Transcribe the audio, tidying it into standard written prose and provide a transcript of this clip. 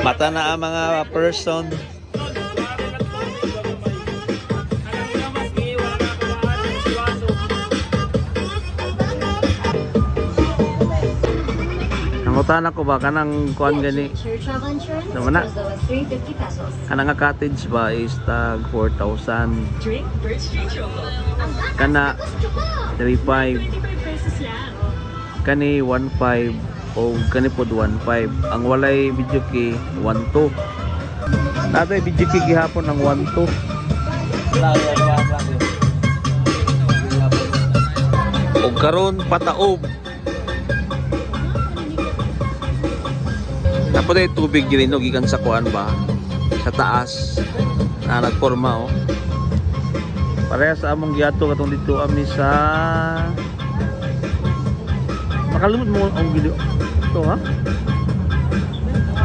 Mata na ang mga person. Nangutan ako ba kanang kuan gani? Naman na. Kanang nga cottage ba is tag 4,000. Kana 3,500. Kani 1,500 o kani pod 1,500. Ang walay video key 1,200. Natay video key gihapon ang 1,200. O karon pataob. Tapos ay tubig din no gikan sa kuan ba sa taas na nagporma oh. Pareha sa among giato katong dito ami sa makalimot mo ang video. Ito ha?